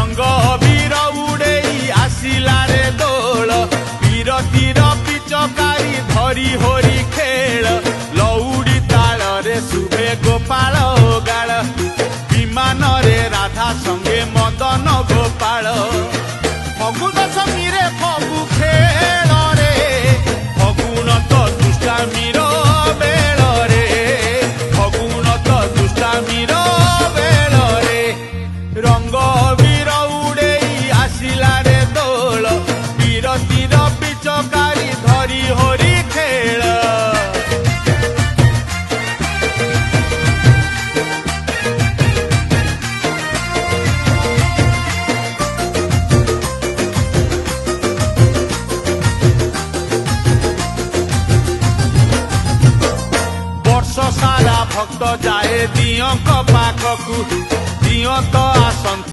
रंग वीर उड़ेई आसिला रे दोल बीरतीर पिचकारी धरी होरी खेल लौड़ी ताल रे शुभे गोपाल गाल विमान रे राधा संगे मदन गोपाल फगु दशमी रे फगु खेल रे फगुन तो दुष्टामीर बेल रे फगुन तो दुष्टामीर बेल रे रंग वीर उड़ेई आसिला रे दोल बीरतीर पिचकारी धरी होरी खेल वर्ष सारा भक्त जाए दियों पाखकू दियों तो आसंत